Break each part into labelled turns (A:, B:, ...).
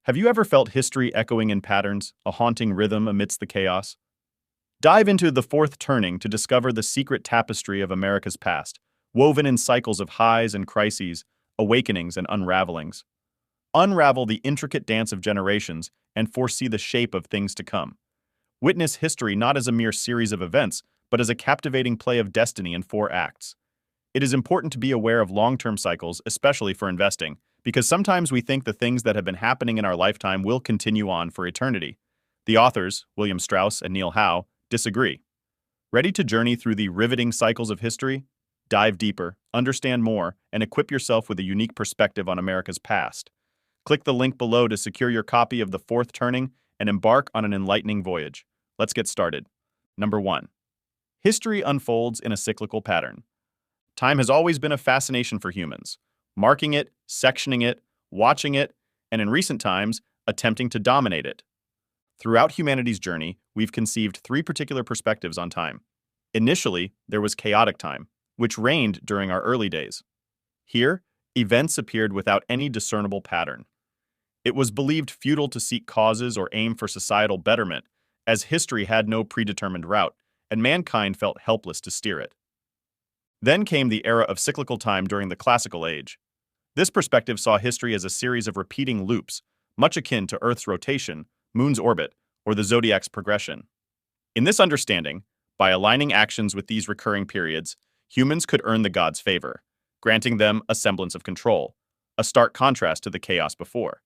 A: Have you ever felt history echoing in patterns, a haunting rhythm amidst the chaos? Dive into the fourth turning to discover the secret tapestry of America's past, woven in cycles of highs and crises, awakenings and unravelings. Unravel the intricate dance of generations and foresee the shape of things to come. Witness history not as a mere series of events, but as a captivating play of destiny in four acts. It is important to be aware of long-term cycles, especially for investing, because sometimes we think the things that have been happening in our lifetime will continue on for eternity. The authors, William Strauss and Neil Howe, disagree. Ready to journey through the riveting cycles of history? Dive deeper, understand more, and equip yourself with a unique perspective on America's past. Click the link below to secure your copy of The Fourth Turning and embark on an enlightening voyage. Let's get started. Number 1. History unfolds in a cyclical pattern. Time has always been a fascination for humans, marking it, sectioning it, watching it, and in recent times, attempting to dominate it. Throughout humanity's journey, we've conceived three particular perspectives on time. Initially, there was chaotic time, which reigned during our early days. Here, events appeared without any discernible pattern. It was believed futile to seek causes or aim for societal betterment, as history had no predetermined route, and mankind felt helpless to steer it. Then came the era of cyclical time during the Classical Age. This perspective saw history as a series of repeating loops, much akin to Earth's rotation, Moon's orbit, or the zodiac's progression. In this understanding, by aligning actions with these recurring periods, humans could earn the gods' favor, granting them a semblance of control, a stark contrast to the chaos before.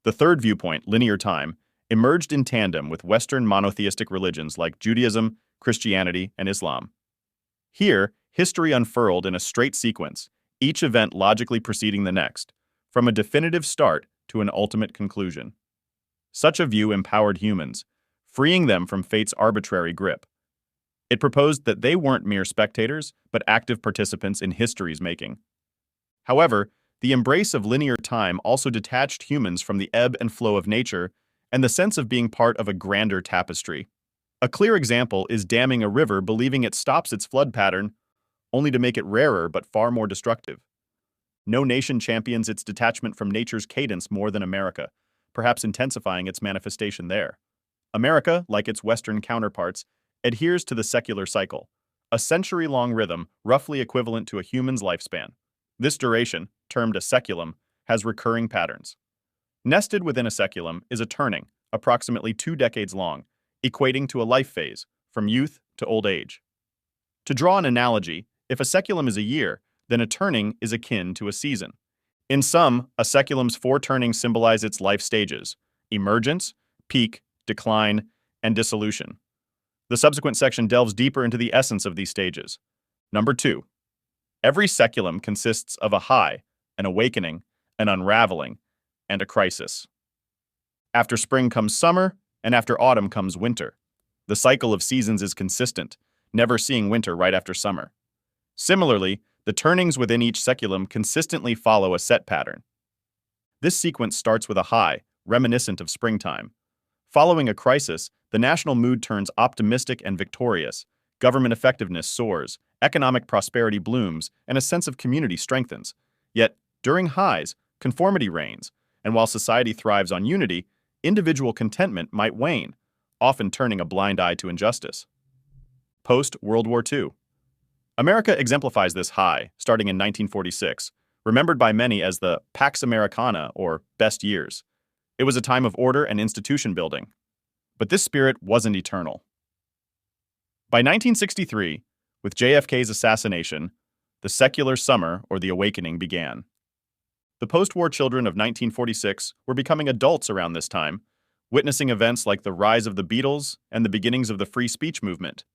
A: The third viewpoint, linear time, emerged in tandem with Western monotheistic religions like Judaism, Christianity, and Islam. Here, history unfurled in a straight sequence, each event logically preceding the next, from a definitive start to an ultimate conclusion. Such a view empowered humans, freeing them from fate's arbitrary grip. It proposed that they weren't mere spectators, but active participants in history's making. However, the embrace of linear time also detached humans from the ebb and flow of nature and the sense of being part of a grander tapestry. A clear example is damming a river believing it stops its flood pattern, only to make it rarer but far more destructive. No nation champions its detachment from nature's cadence more than America, perhaps intensifying its manifestation there. America, like its Western counterparts, adheres to the secular cycle, a century-long rhythm roughly equivalent to a human's lifespan. This duration, termed a seculum, has recurring patterns. Nested within a seculum is a turning, approximately 2 decades long, equating to a life phase, from youth to old age. To draw an analogy, if a seculum is a year, then a turning is akin to a season. In sum, a seculum's 4 turnings symbolize its life stages: emergence, peak, decline, and dissolution. The subsequent section delves deeper into the essence of these stages. Number 2. Every seculum consists of a high, an awakening, an unraveling, and a crisis. After spring comes summer, and after autumn comes winter. The cycle of seasons is consistent, never seeing winter right after summer. Similarly, the turnings within each seculum consistently follow a set pattern. This sequence starts with a high, reminiscent of springtime. Following a crisis, the national mood turns optimistic and victorious, government effectiveness soars, economic prosperity blooms, and a sense of community strengthens. Yet, during highs, conformity reigns, and while society thrives on unity, individual contentment might wane, often turning a blind eye to injustice. Post-World War II. America exemplifies this high, starting in 1946, remembered by many as the Pax Americana, or best years. It was a time of order and institution building. But this spirit wasn't eternal. By 1963, with JFK's assassination, the secular summer, or the awakening, began. The post-war children of 1946 were becoming adults around this time, witnessing events like the rise of the Beatles and the beginnings of the free speech movement.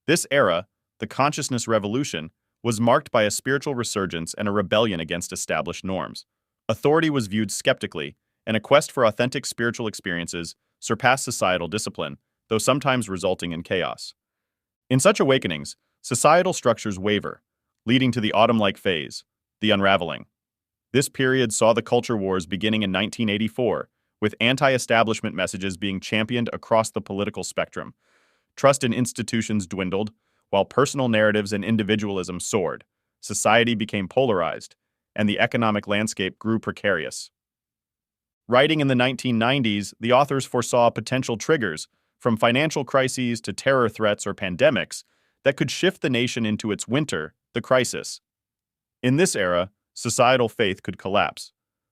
A: This era, the consciousness revolution, was marked by a spiritual resurgence and a rebellion against established norms. Authority was viewed skeptically, and a quest for authentic spiritual experiences surpassed societal discipline, though sometimes resulting in chaos. In such awakenings, societal structures waver, leading to the autumn-like phase, the unraveling. This period saw the culture wars beginning in 1984, with anti-establishment messages being championed across the political spectrum. Trust in institutions dwindled, while personal narratives and individualism soared. Society became polarized, and the economic landscape grew precarious. Writing in the 1990s, the authors foresaw potential triggers, from financial crises to terror threats or pandemics, that could shift the nation into its winter, the crisis. In this era, societal faith could collapse.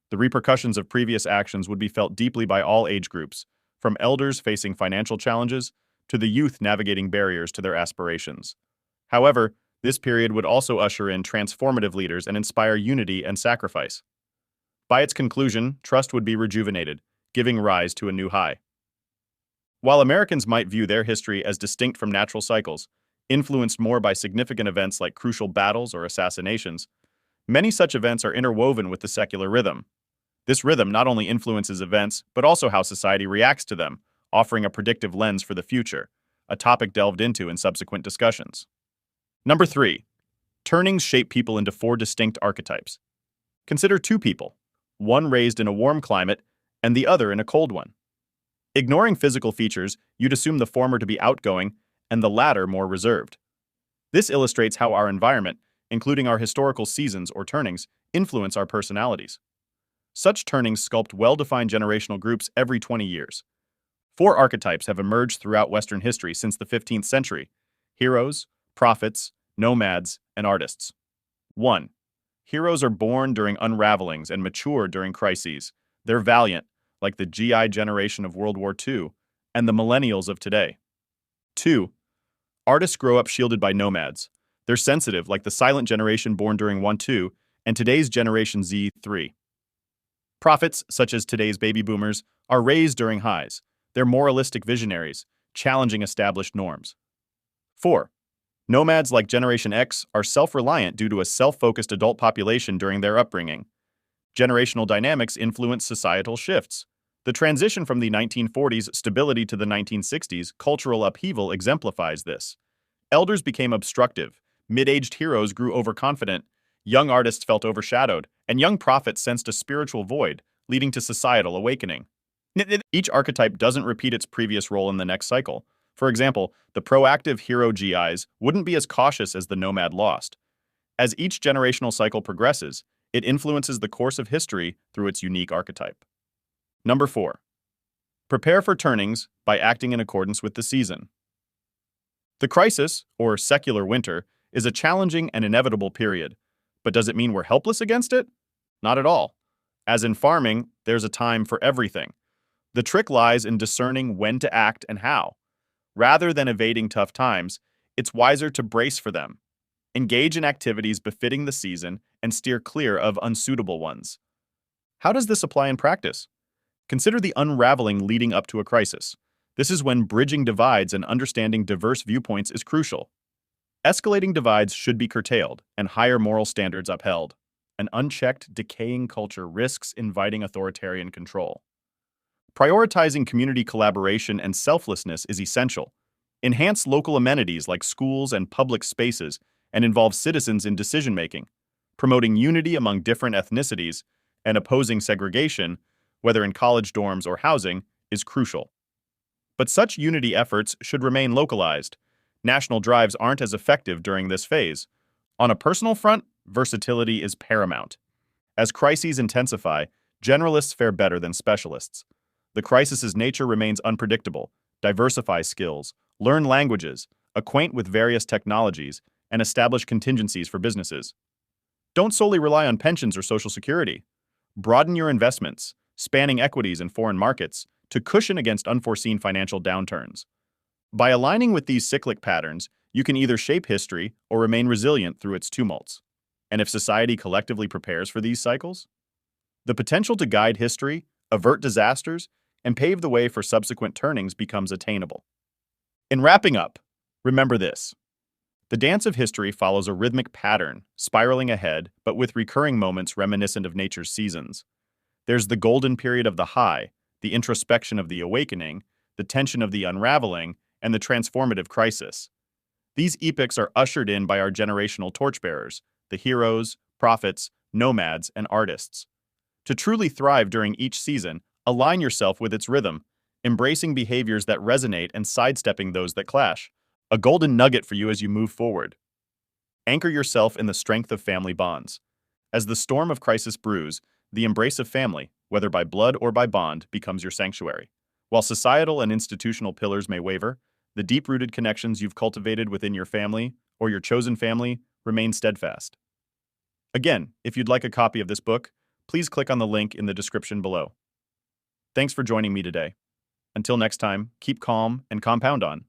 A: The repercussions of previous actions would be felt deeply by all age groups, from elders facing financial challenges to the youth navigating barriers to their aspirations. However, this period would also usher in transformative leaders and inspire unity and sacrifice. By its conclusion, trust would be rejuvenated, giving rise to a new high. While Americans might view their history as distinct from natural cycles, influenced more by significant events like crucial battles or assassinations, many such events are interwoven with the secular rhythm. This rhythm not only influences events, but also how society reacts to them, offering a predictive lens for the future, a topic delved into in subsequent discussions. Number 3. Turnings shape people into 4 distinct archetypes. Consider 2 people, one raised in a warm climate and the other in a cold one. Ignoring physical features, you'd assume the former to be outgoing and the latter more reserved. This illustrates how our environment, including our historical seasons or turnings, influence our personalities. Such turnings sculpt well-defined generational groups every 20 years. 4 archetypes have emerged throughout Western history since the 15th century: heroes, prophets, nomads, and artists. 1. Heroes are born during unravelings and mature during crises. They're valiant, like the GI generation of World War II and the millennials of today. 2. Artists grow up shielded by nomads. They're sensitive, like the silent generation born during 1-2 and today's Generation Z3. Prophets, such as today's baby boomers, are raised during highs. They're moralistic visionaries, challenging established norms. 4. Nomads like Generation X are self-reliant due to a self-focused adult population during their upbringing. Generational dynamics influence societal shifts. The transition from the 1940s stability to the 1960s cultural upheaval exemplifies this. Elders became obstructive, mid-aged heroes grew overconfident, young artists felt overshadowed, and young prophets sensed a spiritual void, leading to societal awakening. Each archetype doesn't repeat its previous role in the next cycle. For example, the proactive hero GIs wouldn't be as cautious as the nomad lost. As each generational cycle progresses, it influences the course of history through its unique archetype. Number 4. Prepare for turnings by acting in accordance with the season. The crisis, or secular winter, is a challenging and inevitable period. But does it mean we're helpless against it? Not at all. As in farming, there's a time for everything. The trick lies in discerning when to act and how. Rather than evading tough times, it's wiser to brace for them. Engage in activities befitting the season and steer clear of unsuitable ones. How does this apply in practice? Consider the unraveling leading up to a crisis. This is when bridging divides and understanding diverse viewpoints is crucial. Escalating divides should be curtailed and higher moral standards upheld. An unchecked, decaying culture risks inviting authoritarian control. Prioritizing community collaboration and selflessness is essential. Enhance local amenities like schools and public spaces and involve citizens in decision-making. Promoting unity among different ethnicities and opposing segregation, whether in college dorms or housing, is crucial. But such unity efforts should remain localized. National drives aren't as effective during this phase. On a personal front, versatility is paramount. As crises intensify, generalists fare better than specialists. The crisis's nature remains unpredictable. Diversify skills, learn languages, acquaint with various technologies, and establish contingencies for businesses. Don't solely rely on pensions or Social Security. Broaden your investments, spanning equities and foreign markets, to cushion against unforeseen financial downturns. By aligning with these cyclic patterns, you can either shape history or remain resilient through its tumults. And if society collectively prepares for these cycles, the potential to guide history, avert disasters, and pave the way for subsequent turnings becomes attainable. In wrapping up, remember this. The dance of history follows a rhythmic pattern, spiraling ahead, but with recurring moments reminiscent of nature's seasons. There's the golden period of the high, the introspection of the awakening, the tension of the unraveling, and the transformative crisis. These epochs are ushered in by our generational torchbearers, the heroes, prophets, nomads, and artists. To truly thrive during each season, align yourself with its rhythm, embracing behaviors that resonate and sidestepping those that clash. A golden nugget for you as you move forward. Anchor yourself in the strength of family bonds. As the storm of crisis brews, the embrace of family, whether by blood or by bond, becomes your sanctuary. While societal and institutional pillars may waver, the deep-rooted connections you've cultivated within your family or your chosen family remain steadfast. Again, if you'd like a copy of this book, please click on the link in the description below. Thanks for joining me today. Until next time, keep calm and compound on.